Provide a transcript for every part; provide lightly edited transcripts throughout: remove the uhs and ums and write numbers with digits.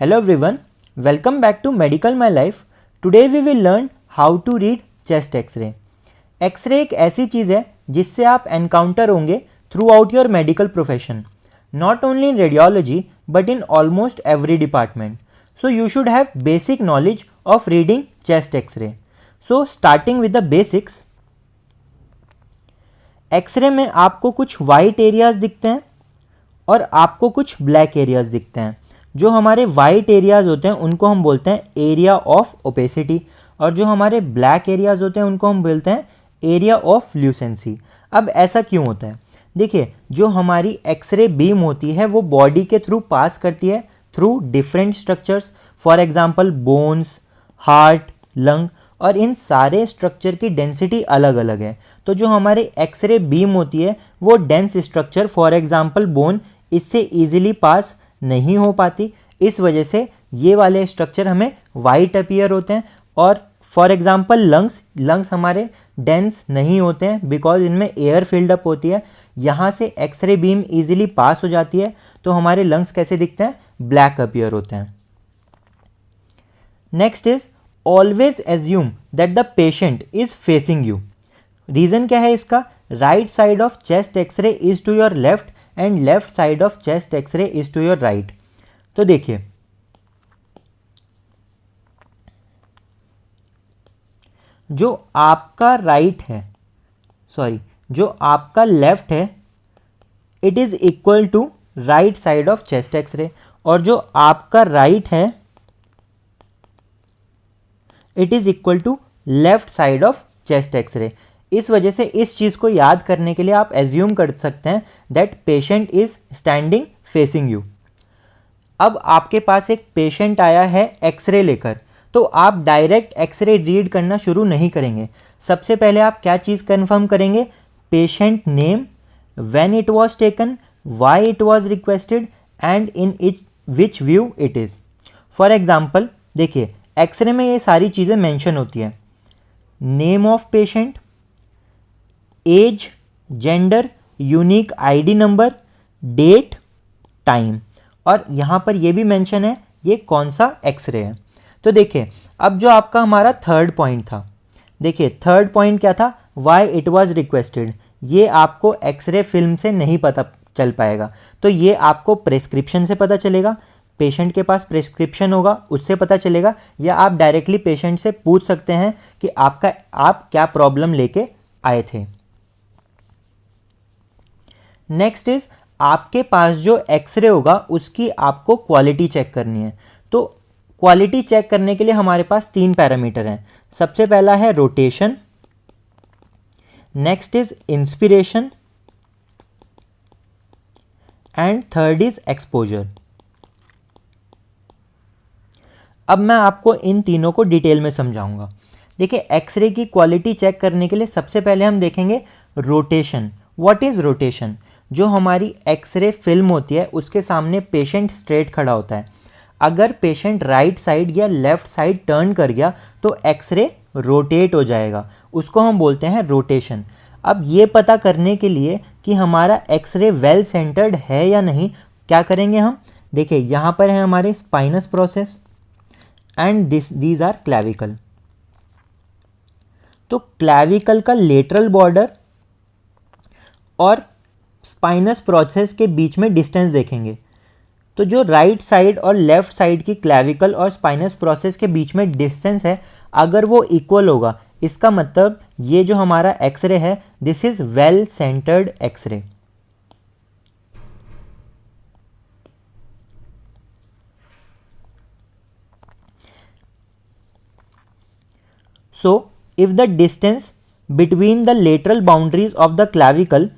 Hello everyone, welcome back to Medical My Life. Today we will learn how to read chest X-ray. X-ray एक ऐसी चीज़ है जिससे आप encounter होंगे through out your medical profession, not only in radiology but in almost every department. So you should have basic knowledge of reading chest X-ray. So starting with the basics, x ray में आपको कुछ white areas दिखते हैं और आपको कुछ black areas दिखते हैं. जो हमारे वाइट एरियाज होते हैं उनको हम बोलते हैं एरिया ऑफ ओपेसिटी और जो हमारे ब्लैक एरियाज होते हैं उनको हम बोलते हैं एरिया ऑफ ल्यूसेंसी. अब ऐसा क्यों होता है? देखिए, जो हमारी एक्सरे बीम होती है वो बॉडी के थ्रू पास करती है through different structures, for example bones, heart, lung, और इन सारे स्ट्रक्चर की डेंसिटी अलग अलग है. तो जो हमारे एक्सरे बीम होती है वो dense structure, for example bone, इससे इजीली पास नहीं हो पाती. इस वजह से ये वाले स्ट्रक्चर हमें वाइट अपीयर होते हैं. और फॉर एग्जांपल लंग्स हमारे डेंस नहीं होते हैं बिकॉज इनमें एयर फिल्ड अप होती है. यहाँ से एक्सरे बीम इजीली पास हो जाती है तो हमारे लंग्स कैसे दिखते हैं? ब्लैक अपीयर होते हैं. Next is always assume that the patient is facing you. Reason क्या है इसका? Right side of chest x ray is to your left and left side of chest x ray is to your right. तो देखिए, जो आपका right है, जो आपका लेफ्ट है, it is equal to right side of chest x ray, और जो आपका राइट है it is equal to left side of chest x ray. इस वजह से इस चीज़ को याद करने के लिए आप एज्यूम कर सकते हैं that patient is standing facing you. अब आपके पास एक पेशेंट आया है एक्सरे लेकर, तो आप डायरेक्ट एक्सरे रीड करना शुरू नहीं करेंगे. सबसे पहले आप क्या चीज़ कंफर्म करेंगे? Patient name, when it was taken, why it was requested and in it which view it is. For example देखिए, एक्सरे में ये सारी चीज़ें मेंशन होती है. Name of patient, age, gender, unique ID number, date, time, और यहाँ पर ये भी मेंशन है ये कौन सा एक्सरे है. तो देखिए, अब जो आपका हमारा थर्ड पॉइंट था, देखिए थर्ड पॉइंट क्या था? Why it was requested. ये आपको एक्सरे फिल्म से नहीं पता चल पाएगा, तो ये आपको प्रेस्क्रिप्शन से पता चलेगा. पेशेंट के पास प्रेस्क्रिप्शन होगा, उससे पता चलेगा, या आप डायरेक्टली पेशेंट से पूछ सकते हैं कि आप क्या प्रॉब्लम लेके आए थे. नेक्स्ट इज, आपके पास जो एक्सरे होगा उसकी आपको क्वालिटी चेक करनी है. तो क्वालिटी चेक करने के लिए हमारे पास 3 पैरामीटर हैं. सबसे पहला है rotation, next is inspiration, and third is exposure. अब मैं आपको इन तीनों को डिटेल में समझाऊंगा. देखिए, एक्सरे की क्वालिटी चेक करने के लिए सबसे पहले हम देखेंगे रोटेशन. What is rotation? जो हमारी एक्सरे फिल्म होती है उसके सामने पेशेंट स्ट्रेट खड़ा होता है. अगर पेशेंट राइट साइड या लेफ्ट साइड टर्न कर गया तो एक्सरे रोटेट हो जाएगा, उसको हम बोलते हैं रोटेशन. अब ये पता करने के लिए कि हमारा एक्सरे वेल सेंटर्ड है या नहीं, क्या करेंगे हम? देखिए, यहाँ पर है हमारे spinous process and these are clavicle. तो क्लैविकल का लेटरल बॉर्डर और स्पाइनस प्रोसेस के बीच में डिस्टेंस देखेंगे. तो जो राइट साइड और लेफ्ट साइड की क्लैविकल और स्पाइनस प्रोसेस के बीच में डिस्टेंस है, अगर वो इक्वल होगा, इसका मतलब ये जो हमारा एक्सरे है this is well centred x ray. So, if the distance between the lateral boundaries of the clavicle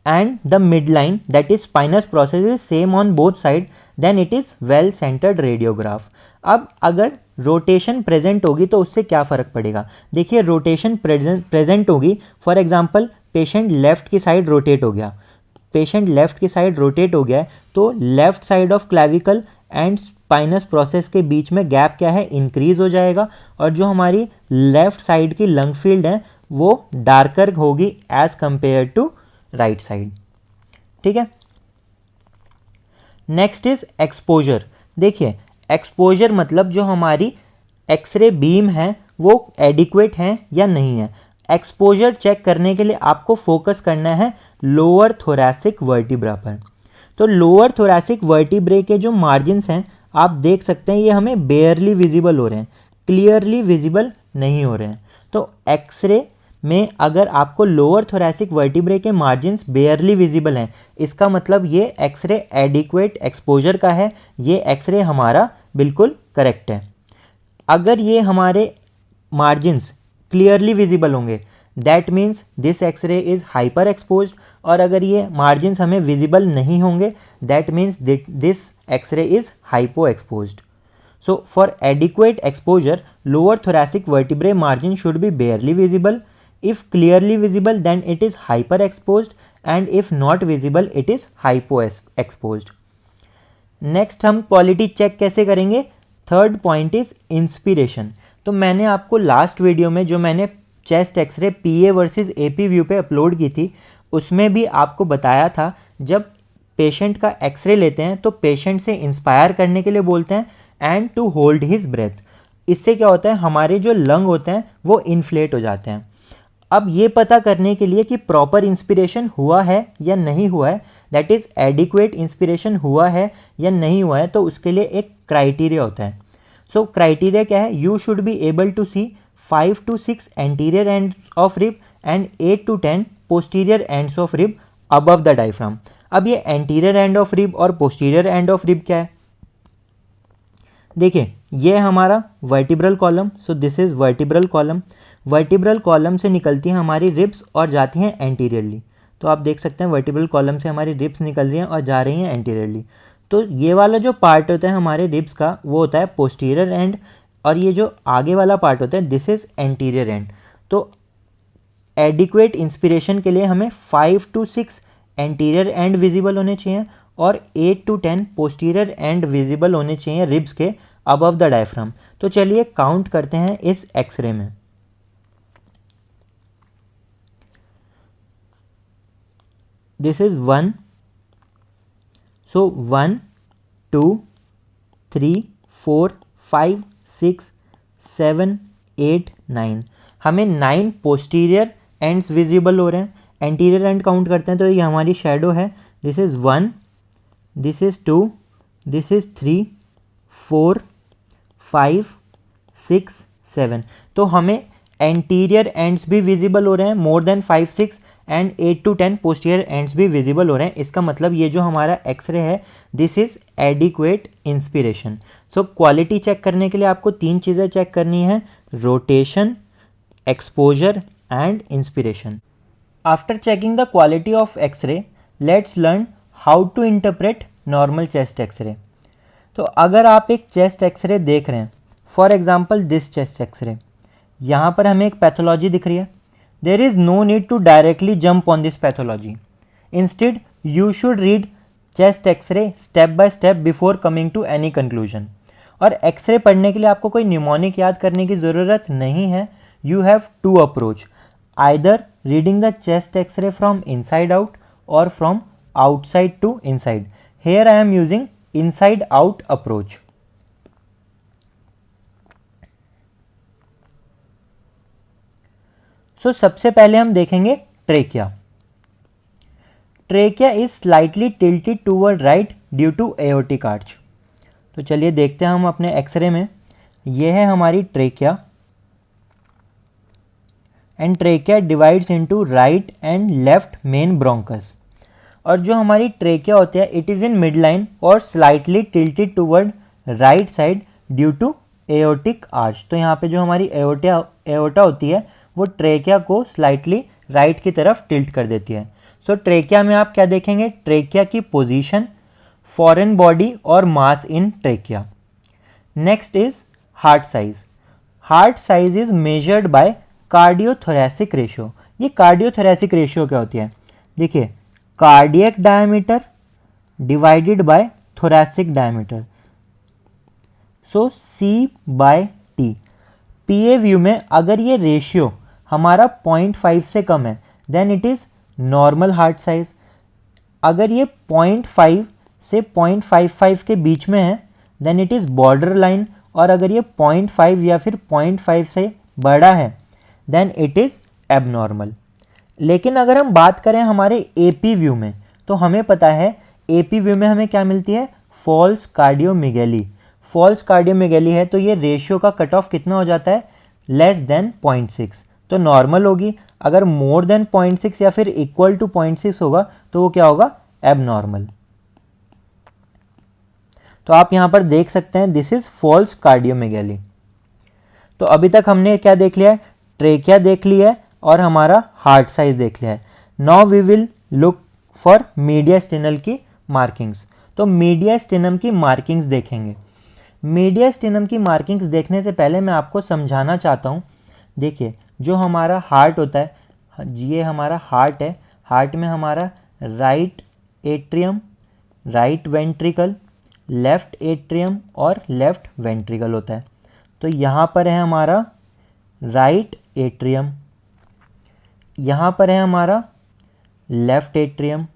and the midline, that is spinous process, is same on both sides, then it is well centered radiograph. अब अगर rotation present होगी तो उससे क्या फ़र्क पड़ेगा? देखिए, rotation present होगी, फॉर एग्जांपल पेशेंट लेफ्ट की साइड रोटेट हो गया, तो left side of clavicle and spinous process के बीच में गैप क्या है? इंक्रीज हो जाएगा, और जो हमारी लेफ्ट साइड की लंग फील्ड है वो डार्कर होगी as compare to right side. ठीक है. Next is exposure. देखिए, एक्सपोजर मतलब जो हमारी एक्सरे बीम है वो एडिक्वेट है या नहीं है। एक्सपोजर चेक करने के लिए आपको फोकस करना है लोअर थोरैसिक वर्टिब्रा पर। तो लोअर थोरैसिक वर्टिब्रे के जो मार्जिन्स हैं आप देख सकते हैं ये हमें बेयरली विजिबल हो रहे हैं, क्लियरली विजिबल नहीं हो रहे हैं। तो एक्सरे में अगर आपको लोअर थोरैसिक वर्टिब्रे के मार्जिन्स बेयरली विजिबल हैं, इसका मतलब ये एक्सरे एडिक्वेट एक्सपोजर का है, ये एक्सरे हमारा बिल्कुल करेक्ट है। अगर ये हमारे मार्जिन्स क्लियरली विजिबल होंगे that means this x ray is hyper exposed, और अगर ये मार्जिन्स हमें विजिबल नहीं होंगे that means this x ray is hypo exposed. So for adequate exposure, lower thoracic vertebrae margin should be barely visible. If clearly visible, then it is hyperexposed, and if not visible, it is hypoexposed. Next हम quality check कैसे करेंगे? Third point is inspiration. तो मैंने आपको last video में जो मैंने chest x ray पीए versus AP view पे अपलोड की थी उसमें भी आपको बताया था जब पेशेंट का एक्सरे लेते हैं तो पेशेंट से इंस्पायर करने के लिए बोलते हैं and to hold his breath. इससे क्या होता है हमारे जो लंग होते हैं वो इन्फ्लेट हो जाते हैं। अब ये पता करने के लिए कि प्रॉपर इंस्पिरेशन हुआ है या नहीं हुआ है, दैट इज़ एडिक्वेट इंस्पिरेशन हुआ है या नहीं हुआ है, तो उसके लिए एक क्राइटेरिया होता है। सो क्राइटेरिया क्या है? You should be able to see 5 to 6 anterior ends of rib and 8 to 10 posterior ends of rib above the diaphragm. अब ये एंटीरियर एंड ऑफ रिब और पोस्टीरियर एंड ऑफ रिब क्या है? देखिए ये हमारा vertebral column, so this is vertebral column. Vertebral column से निकलती हैं हमारी रिब्स और जाती हैं एंटीरियरली। तो आप देख सकते हैं वर्टिब्रल कॉलम से हमारी रिब्स निकल रही हैं और जा रही हैं एंटीरियरली। तो ये वाला जो पार्ट होता है हमारे रिब्स का वो होता है पोस्टीरियर एंड, और ये जो आगे वाला पार्ट होता है दिस इज़ एंटीरियर एंड। तो एडिक्वेट इंस्पिरेशन के लिए हमें 5 to 6 एंटीरियर एंड विजिबल होने चाहिए और 8 to 10 पोस्टीरियर एंड विजिबल होने चाहिए रिब्स के अबव द डायफ्राम। तो चलिए काउंट करते हैं इस एक्सरे में। दिस इज 1, सो 1 2 3 4 5 6 7 8 9, हमें 9 पोस्टीरियर एंड्स विजिबल हो रहे हैं। एंटीरियर एंड काउंट करते हैं तो ये हमारी शेडो है। This is 1, this is 2, this is 3 4 5 6 7। तो हमें एंटीरियर एंड्स भी विजिबल हो रहे हैं more than 5 6 and 8 to 10 posterior ends भी विजिबल हो रहे हैं। इसका मतलब ये जो हमारा एक्सरे है this is adequate inspiration. So quality check करने के लिए आपको 3 चीज़ें चेक करनी है, rotation, exposure and inspiration. After checking the quality of x ray let's learn how to interpret normal chest x ray. तो अगर आप एक चेस्ट एक्सरे देख रहे हैं, for example this chest x ray, यहाँ पर हमें एक पैथोलॉजी दिख रही है। There is no need to directly jump on this pathology, instead you should read chest x ray step by step before coming to any conclusion. और एक्सरे पढ़ने के लिए आपको कोई न्यूमोनिक याद करने की ज़रूरत नहीं है। You have to approach, either reading the chest x ray from inside out और from outside to inside. Here I am using inside out approach. So सबसे पहले हम देखेंगे trachea. Trachea is slightly tilted toward right due to aortic arch. तो चलिए देखते हैं हम अपने एक्सरे में। यह है हमारी trachea and trachea divides into right and left main bronchus. और जो हमारी ट्रेकिया होती है it is in mid line और slightly tilted toward right side due to aortic arch. तो यहाँ पे जो हमारी एओर्टा होती है वो ट्रेकिया को स्लाइटली राइट की तरफ टिल्ट कर देती है। सो ट्रेकिया में आप क्या देखेंगे? ट्रेकिया की पोजीशन, फॉरेन बॉडी और mass in trachea. Next is heart size. Heart size is measured by cardiothoracic ratio. ये कार्डियोथोरैसिक रेशियो क्या होती है? देखिए, cardiac diameter divided by thoracic diameter, so C/T। PA view में अगर ये रेशियो हमारा 0.5 से कम है then it is normal heart size. अगर ये 0.5 से 0.55 के बीच में है then it is border line, और अगर ये 0.5 या फिर 0.5 से बड़ा है देन इट इज़ एबनॉर्मल। लेकिन अगर हम बात करें हमारे एपी व्यू में, तो हमें पता है एपी व्यू में हमें क्या मिलती है, फॉल्स कार्डियोमेगेली। फॉल्स कार्डियोमेगेली है तो ये रेशियो का कट ऑफ कितना हो जाता है, लेस देन 0.6, तो नॉर्मल होगी। अगर मोर देन 0.6 या फिर इक्वल टू 0.6 होगा तो वो क्या होगा, एबनॉर्मल। तो आप यहां पर देख सकते हैं दिस इज फॉल्स कार्डियोमेगेली। तो अभी तक हमने क्या देख लिया है, ट्रेकिया देख लिया है और हमारा हार्ट साइज देख लिया है। Now we will look for mediastinal की मार्किंग्स। तो मीडियास्टिनम की मार्किंग्स देखेंगे। मीडियास्टिनम की मार्किंग्स देखने से पहले मैं आपको समझाना चाहता हूँ। देखिए जो हमारा हार्ट होता है, ये हमारा हार्ट है, हार्ट में हमारा right atrium, right ventricle, left atrium और लेफ्ट वेंट्रिकल होता है। तो यहाँ पर है हमारा राइट एट्रियम, यहाँ पर है हमारा लेफ्ट एट्रियम,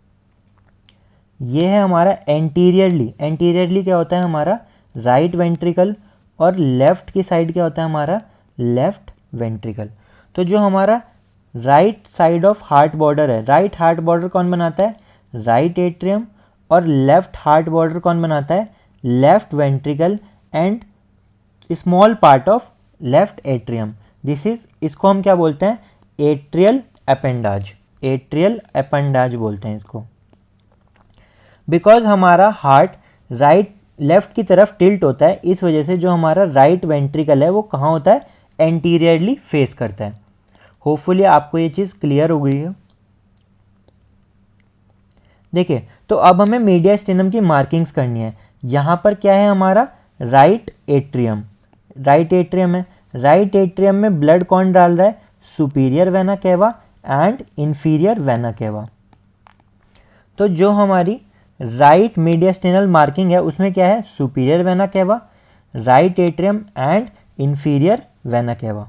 ये है हमारा एंटीरियरली। एंटीरियरली क्या होता है हमारा राइट वेंट्रिकल, और लेफ्ट की साइड क्या होता है हमारा लेफ्ट वेंट्रिकल। तो जो हमारा right side of heart border है, राइट हार्ट बॉर्डर कौन बनाता है, राइट एट्रियम, और लेफ्ट हार्ट बॉर्डर कौन बनाता है, left ventricle and small part of left atrium. This is, इसको हम क्या बोलते हैं, एट्रियल अपेंडाज। एट्रियल अपेंडाज बोलते हैं इसको। बिकॉज हमारा हार्ट राइट लेफ्ट की तरफ टिल्ट होता है, इस वजह से जो हमारा राइट वेंट्रिकल है वो कहाँ होता है, एंटीरियरली फेस करता है। होपफुली आपको ये चीज़ क्लियर हो गई है। देखिए तो अब हमें मीडियास्टिनम की मार्किंग्स करनी है। यहाँ पर क्या है हमारा राइट एट्रियम, राइट एट्रियम है। राइट एट्रियम में ब्लड कौन डाल रहा है, superior vena cava and inferior vena cava. तो जो हमारी राइट मीडियास्टिनल मार्किंग है उसमें क्या है, superior vena cava, right atrium and inferior vena cava.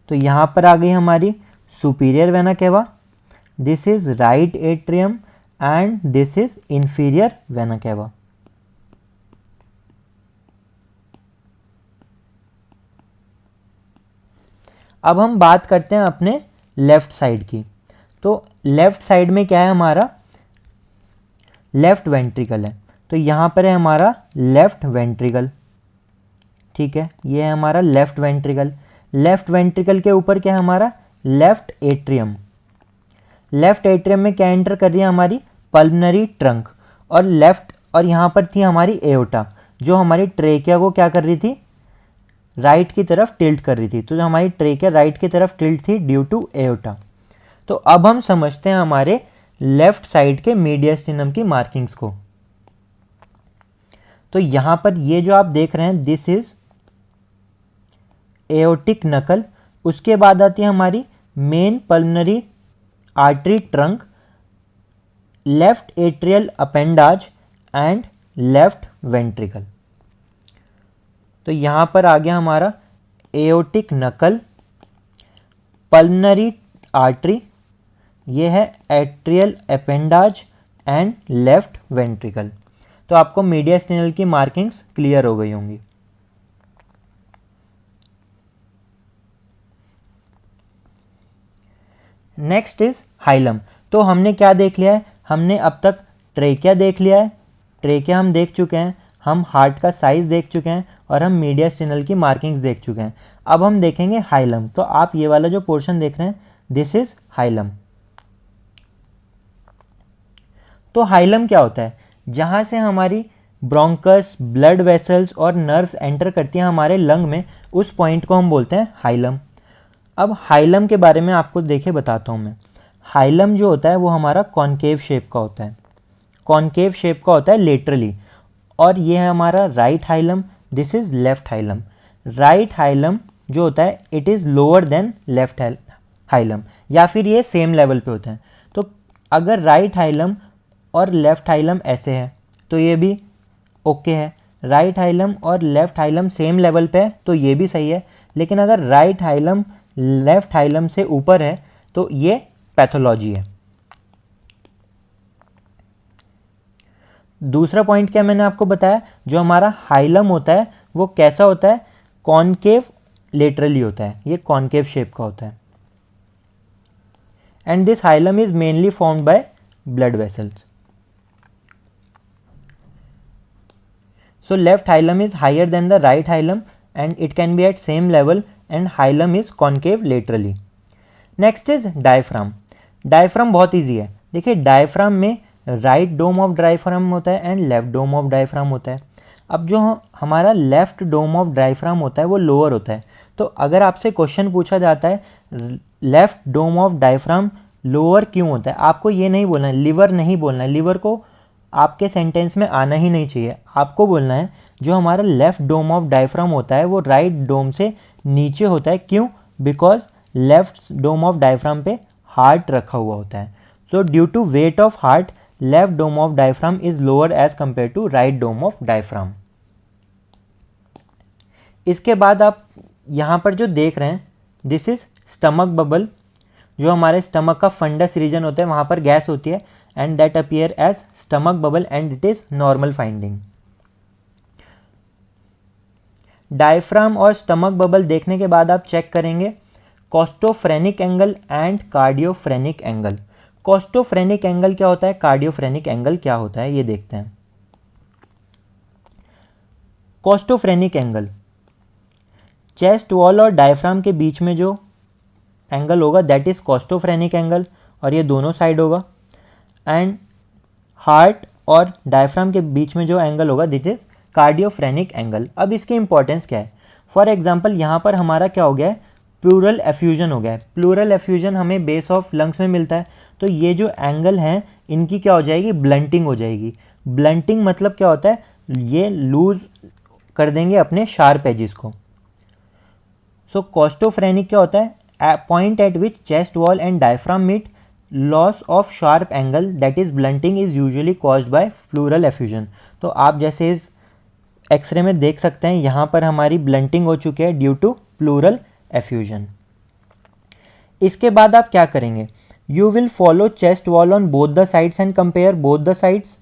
तो यहां पर आ गई हमारी superior vena cava, this is right atrium and this is inferior vena cava. अब हम बात करते हैं अपने लेफ्ट साइड की। तो लेफ्ट साइड में क्या है हमारा, लेफ्ट वेंट्रिकल है। तो यहाँ पर है हमारा लेफ्ट वेंट्रिकल, ठीक है, ये है हमारा लेफ्ट वेंट्रिकल। लेफ्ट वेंट्रिकल के ऊपर क्या है हमारा, लेफ्ट एट्रियम। लेफ्ट एट्रियम में क्या एंटर कर रही है हमारी, पल्मनरी ट्रंक, और लेफ्ट, और यहाँ पर थी हमारी एओर्टा जो हमारी ट्रेकिया को क्या कर रही थी, राइट की तरफ टिल्ट कर रही थी। तो जो हमारी ट्रेकिया राइट की तरफ टिल्ट थी ड्यू टू एओर्टा। तो अब हम समझते हैं हमारे लेफ्ट साइड के मीडियास्टिनम की मार्किंग्स को। तो यहां पर ये जो आप देख रहे हैं दिस इज एओर्टिक नकल। उसके बाद आती है हमारी main pulmonary artery trunk, left atrial appendage and left ventricle. तो यहां पर आ गया हमारा एओर्टिक नकल, पल्मनरी आर्टरी, ये है atrial appendage and left ventricle. तो आपको मीडियास्टिनल की मार्किंग्स क्लियर हो गई होंगी। Next is hilum. तो हमने क्या देख लिया है, हमने अब तक ट्रेकिया देख लिया है, ट्रेकिया हम देख चुके हैं, हम हार्ट का साइज देख चुके हैं और हम मीडियास्टिनल की मार्किंग्स देख चुके हैं। अब हम देखेंगे हाइलम। तो आप ये वाला जो पोर्शन देख रहे हैं दिस इज हाइलम। तो हाइलम क्या होता है, जहाँ से हमारी ब्रोंकस, ब्लड वेसल्स और नर्व्स एंटर करती हैं हमारे लंग में, उस पॉइंट को हम बोलते हैं हाइलम। अब हाइलम के बारे में आपको देखे बताता हूँ मैं। हाइलम जो होता है वो हमारा कॉनकेव शेप का होता है, कॉनकेव शेप का होता है लेटरली, और ये है हमारा right hilum, this is left hilum. Right hilum जो होता है it is lower than left hilum, या फिर ये सेम लेवल पे होता है। तो अगर राइट हाइलम और लेफ्ट हाइलम ऐसे है तो ये भी ओके है, राइट हाइलम और लेफ्ट हाइलम सेम लेवल पे है तो ये भी सही है। लेकिन अगर राइट हाइलम लेफ्ट हाइलम से ऊपर है तो ये पैथोलॉजी है। दूसरा पॉइंट क्या मैंने आपको बताया, जो हमारा हाइलम होता है वो कैसा होता है, कॉनकेव लेटरली होता है, ये कॉनकेव शेप का होता है। And this hilum is mainly formed by blood vessels. So left hilum is higher than the right hilum and it can be at same level and hilum is concave laterally. Next is diaphragm. Diaphragm बहुत easy है। देखिए diaphragm में right dome of diaphragm होता है and left dome of diaphragm होता है। अब जो हमारा left dome of diaphragm होता है वो lower होता है। तो अगर आपसे क्वेश्चन पूछा जाता है left dome of diaphragm lower क्यों होता है, आपको ये नहीं बोलना है, liver नहीं बोलना है, liver को आपके सेंटेंस में आना ही नहीं चाहिए। आपको बोलना है जो हमारा लेफ्ट डोम ऑफ डायफ्राम होता है वो राइट डोम से नीचे होता है। क्यों? Because left dome of diaphragm पे हार्ट रखा हुआ होता है। So due to weight of heart left dome of diaphragm is lower as compare to right dome of diaphragm. इसके बाद आप यहाँ पर जो देख रहे हैं दिस इज स्टमक बबल। जो हमारे स्टमक का फंडस रीजन होता है वहाँ पर गैस होती है and that appear as stomach bubble and it is normal finding. Diaphragm और स्टमक बबल देखने के बाद आप चेक करेंगे costophrenic angle and cardiophrenic angle. Costophrenic angle क्या होता है, कार्डियोफ्रेनिक एंगल क्या होता है, ये देखते हैं। कॉस्टोफ्रेनिक एंगल चेस्ट वॉल और डायफ्राम के बीच में जो एंगल होगा दैट इज कॉस्टोफ्रेनिक एंगल और ये दोनों साइड होगा। एंड हार्ट और डायफ्राम के बीच में जो एंगल होगा दिट इज कार्डियोफ्रेनिक एंगल। अब इसकी इंपॉर्टेंस क्या है, फॉर एग्जांपल यहाँ पर हमारा क्या हो गया है, प्लूरल एफ्यूजन हो गया है। प्लूरल एफ्यूजन हमें बेस ऑफ लंग्स में मिलता है, तो ये जो एंगल हैं इनकी क्या हो जाएगी, ब्लंटिंग हो जाएगी। ब्लंटिंग मतलब क्या होता है, ये लूज कर देंगे अपने शार्प एजिस को। सो कॉस्टोफ्रेनिक क्या होता है, point at which chest wall and diaphragm meet, loss of sharp angle that is blunting is usually caused by pleural effusion. तो आप जैसे इस एक्सरे में देख सकते हैं यहाँ पर हमारी ब्लंटिंग हो चुकी है ड्यू टू प्लूरल एफ्यूजन। इसके बाद आप क्या करेंगे, you will follow chest wall on both the sides and compare both the sides,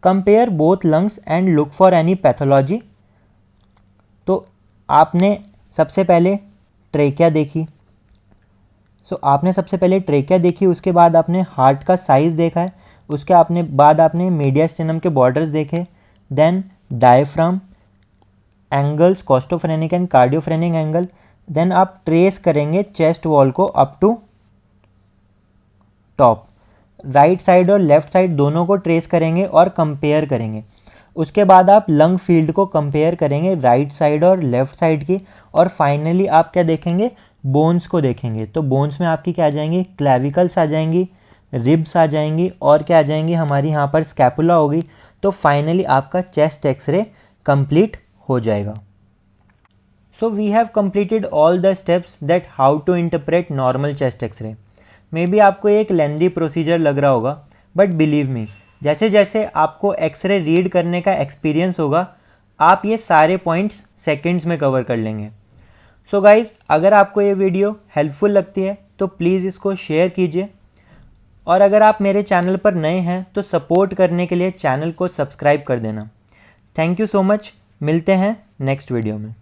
compare both lungs and look for any pathology. तो आपने सबसे पहले ट्रेकिया देखी, आपने सबसे पहले ट्रेकिया देखी, उसके बाद आपने हार्ट का साइज़ देखा है, उसके बाद आपने मीडियास्टेनम के बॉर्डर्स देखे, then diaphragm angles costophrenic and cardiophrenic angle, then आप ट्रेस करेंगे चेस्ट वॉल को up to top, right side और लेफ्ट साइड दोनों को ट्रेस करेंगे और कंपेयर करेंगे। उसके बाद आप लंग फील्ड को कंपेयर करेंगे राइट साइड और लेफ्ट साइड की, और फाइनली आप क्या देखेंगे, बोन्स को देखेंगे। तो बोन्स में आपकी क्या आ जाएंगी, क्लैविकल्स आ जाएंगी, रिब्स आ जाएंगी और क्या आ जाएंगी, हमारी यहाँ पर स्कैपुला होगी। तो फाइनली आपका चेस्ट एक्सरे कंप्लीट हो जाएगा। So we have completed all the steps that how to interpret normal chest x ray. Maybe आपको एक लेंदी प्रोसीजर लग रहा होगा, बट बिलीव मी जैसे जैसे आपको एक्सरे रीड करने का एक्सपीरियंस होगा आप ये सारे पॉइंट्स सेकेंड्स में कवर कर लेंगे। सो गाइज़, अगर आपको ये वीडियो हेल्पफुल लगती है तो प्लीज़ इसको शेयर कीजिए, और अगर आप मेरे चैनल पर नए हैं तो सपोर्ट करने के लिए चैनल को सब्सक्राइब कर देना। थैंक यू सो मच, मिलते हैं नेक्स्ट वीडियो में।